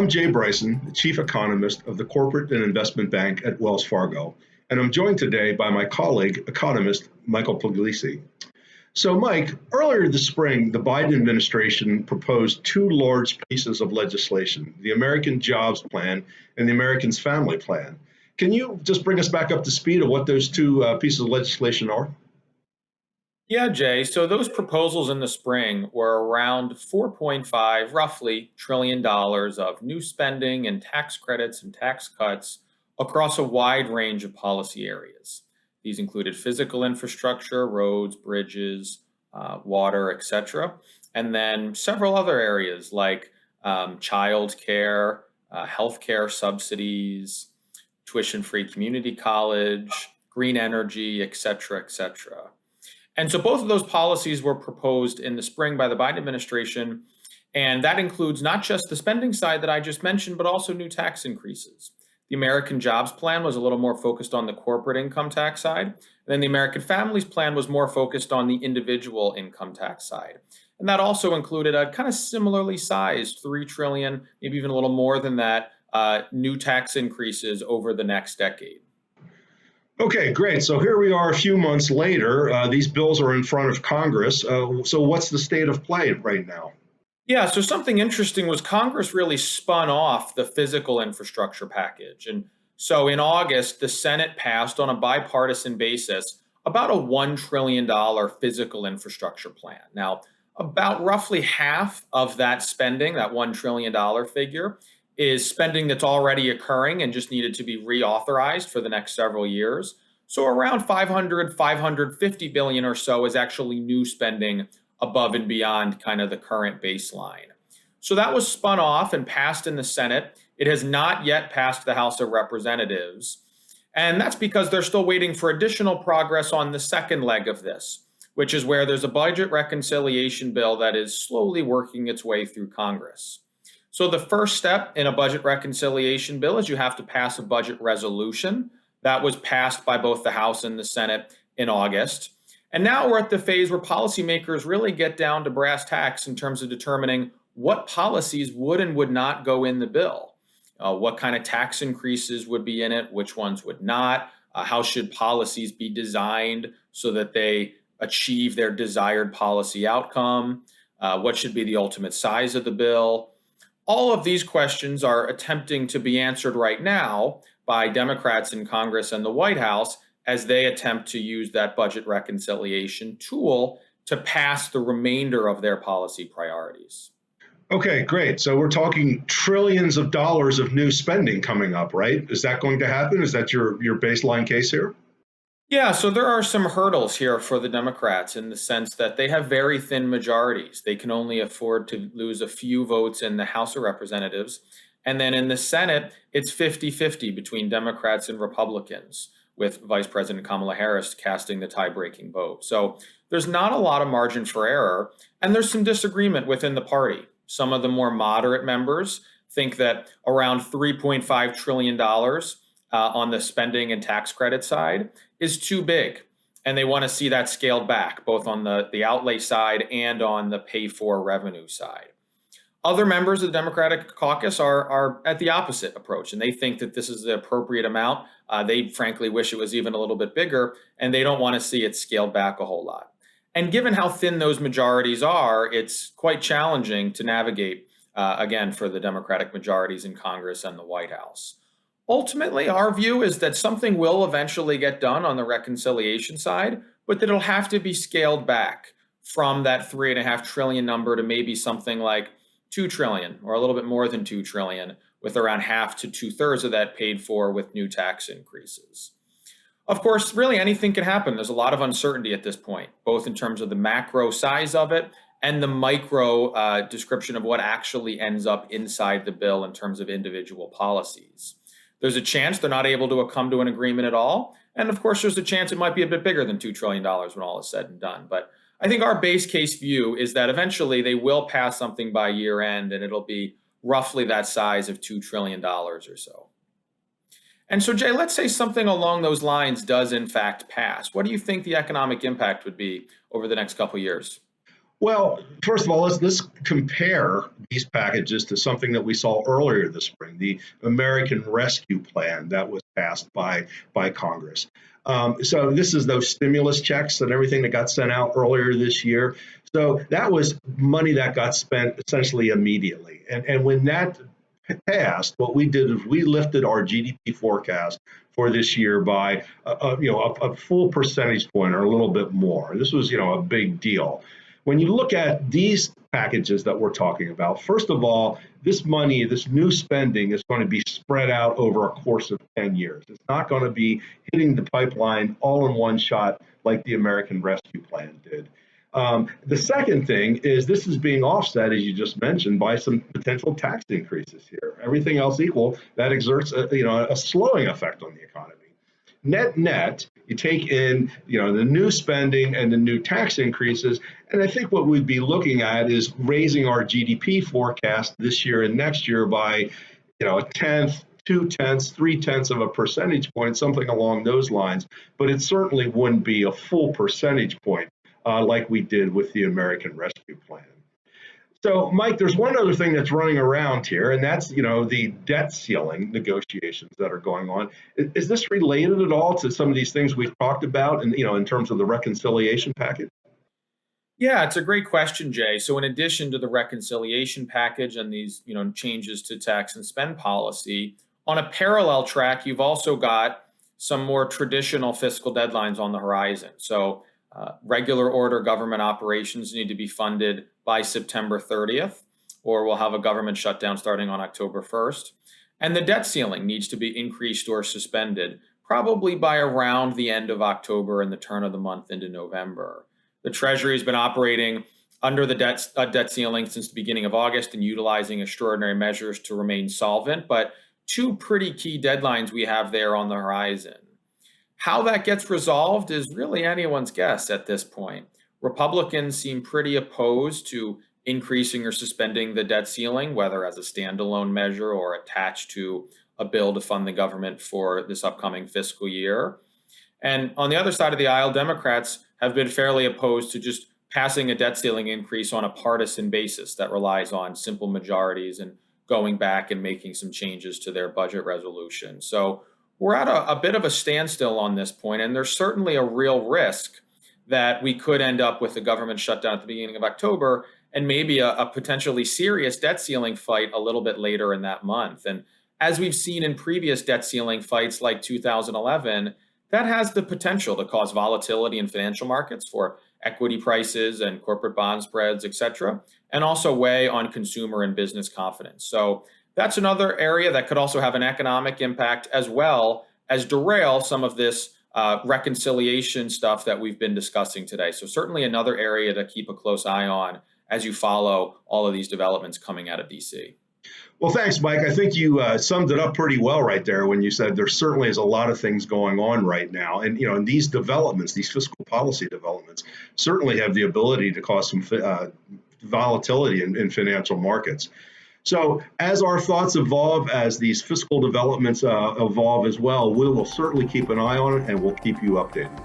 I'm Jay Bryson, the Chief Economist of the Corporate and Investment Bank at Wells Fargo, and I'm joined today by my colleague, economist Michael Puglisi. So, Mike, earlier this spring, the Biden administration proposed two large pieces of legislation, the American Jobs Plan and the Americans Family Plan. Can you just bring us back up to speed of what those two pieces of legislation are? Yeah, Jay. So those proposals in the spring were around 4.5, roughly, trillion dollars of new spending and tax credits and tax cuts across a wide range of policy areas. These included physical infrastructure, roads, bridges, water, etc., and then several other areas like child care, healthcare subsidies, tuition-free community college, green energy, etc., etc. And so both of those policies were proposed in the spring by the Biden administration. And that includes not just the spending side that I just mentioned, but also new tax increases. The American Jobs Plan was a little more focused on the corporate income tax side. And then the American Families Plan was more focused on the individual income tax side. And that also included a kind of similarly sized 3 trillion, maybe even a little more than that, new tax increases over the next decade. Okay, great. So here we are a few months later. These bills are in front of Congress. So, what's the state of play right now? Yeah, so something interesting was Congress really spun off the physical infrastructure package. And so in August, the Senate passed on a bipartisan basis about a $1 trillion physical infrastructure plan. Now, about roughly half of that spending, that $1 trillion figure, is spending that's already occurring and just needed to be reauthorized for the next several years. So around 500, 550 billion or so is actually new spending above and beyond kind of the current baseline. So that was spun off and passed in the Senate. It has not yet passed the House of Representatives. And that's because they're still waiting for additional progress on the second leg of this, which is where there's a budget reconciliation bill that is slowly working its way through Congress. So the first step in a budget reconciliation bill is you have to pass a budget resolution. That was passed by both the House and the Senate in August. And now we're at the phase where policymakers really get down to brass tacks in terms of determining what policies would and would not go in the bill. What kind of tax increases would be in it, which ones would not, how should policies be designed so that they achieve their desired policy outcome, what should be the ultimate size of the bill. All of these questions are attempting to be answered right now by Democrats in Congress and the White House as they attempt to use that budget reconciliation tool to pass the remainder of their policy priorities. Okay, great. So we're talking trillions of dollars of new spending coming up, right? Is that going to happen? Is that your baseline case here? Yeah, so there are some hurdles here for the Democrats in the sense that they have very thin majorities. They can only afford to lose a few votes in the House of Representatives. And then in the Senate, it's 50-50 between Democrats and Republicans, with Vice President Kamala Harris casting the tie-breaking vote. So there's not a lot of margin for error, and there's some disagreement within the party. Some of the more moderate members think that around $3.5 trillion on the spending and tax credit side is too big. And they want to see that scaled back, both on the outlay side and on the pay for revenue side. Other members of the Democratic caucus are at the opposite approach, and they think that this is the appropriate amount. They frankly wish it was even a little bit bigger, and they don't want to see it scaled back a whole lot. And given how thin those majorities are, it's quite challenging to navigate, again, for the Democratic majorities in Congress and the White House. Ultimately, our view is that something will eventually get done on the reconciliation side, but that it'll have to be scaled back from that 3.5 trillion number to maybe something like 2 trillion or a little bit more than 2 trillion, with around half to two-thirds of that paid for with new tax increases. Of course, really anything can happen. There's a lot of uncertainty at this point, both in terms of the macro size of it and the micro description of what actually ends up inside the bill in terms of individual policies. There's a chance they're not able to come to an agreement at all. And of course, there's a chance it might be a bit bigger than $2 trillion when all is said and done. But I think our base case view is that eventually they will pass something by year end and it'll be roughly that size of $2 trillion or so. And so, Jay, let's say something along those lines does in fact pass. What do you think the economic impact would be over the next couple of years? Well, first of all, let's compare these packages to something that we saw earlier this spring, the American Rescue Plan that was passed by Congress. So this is those stimulus checks and everything that got sent out earlier this year. So that was money that got spent essentially immediately. And when that passed, what we did is we lifted our GDP forecast for this year by a full percentage point or a little bit more. This was a big deal. When you look at these packages that we're talking about, first of all, this money, this new spending is going to be spread out over a course of 10 years. It's not going to be hitting the pipeline all in one shot like the American Rescue Plan did. The second thing is this is being offset, as you just mentioned, by some potential tax increases here. Everything else equal, that exerts a slowing effect on the economy. Net net, you take in the new spending and the new tax increases, and I think what we'd be looking at is raising our GDP forecast this year and next year by a tenth, 2/10, 3/10 of a percentage point, something along those lines. But it certainly wouldn't be a full percentage point like we did with the American Rescue Plan. So, Mike, there's one other thing that's running around here, and that's the debt ceiling negotiations that are going on. Is this related at all to some of these things we've talked about, and in terms of the reconciliation package? Yeah, it's a great question, Jay. So in addition to the reconciliation package and these, changes to tax and spend policy, on a parallel track, you've also got some more traditional fiscal deadlines on the horizon. So regular order government operations need to be funded by September 30th, or we'll have a government shutdown starting on October 1st. And the debt ceiling needs to be increased or suspended, probably by around the end of October and the turn of the month into November. The Treasury has been operating under the debt ceiling since the beginning of August and utilizing extraordinary measures to remain solvent. But two pretty key deadlines we have there on the horizon. How that gets resolved is really anyone's guess at this point. Republicans seem pretty opposed to increasing or suspending the debt ceiling, whether as a standalone measure or attached to a bill to fund the government for this upcoming fiscal year. And on the other side of the aisle, Democrats have been fairly opposed to just passing a debt ceiling increase on a partisan basis that relies on simple majorities and going back and making some changes to their budget resolution. So we're at a bit of a standstill on this point, and there's certainly a real risk that we could end up with a government shutdown at the beginning of October and maybe a potentially serious debt ceiling fight a little bit later in that month. And as we've seen in previous debt ceiling fights like 2011, that has the potential to cause volatility in financial markets for equity prices and corporate bond spreads, et cetera, and also weigh on consumer and business confidence. So that's another area that could also have an economic impact as well as derail some of this reconciliation stuff that we've been discussing today. So certainly another area to keep a close eye on as you follow all of these developments coming out of DC. Well, thanks, Mike. I think you summed it up pretty well right there when you said there certainly is a lot of things going on right now. And these developments, these fiscal policy developments, certainly have the ability to cause some volatility in financial markets. So as our thoughts evolve, as these fiscal developments evolve as well, we will certainly keep an eye on it and we'll keep you updated.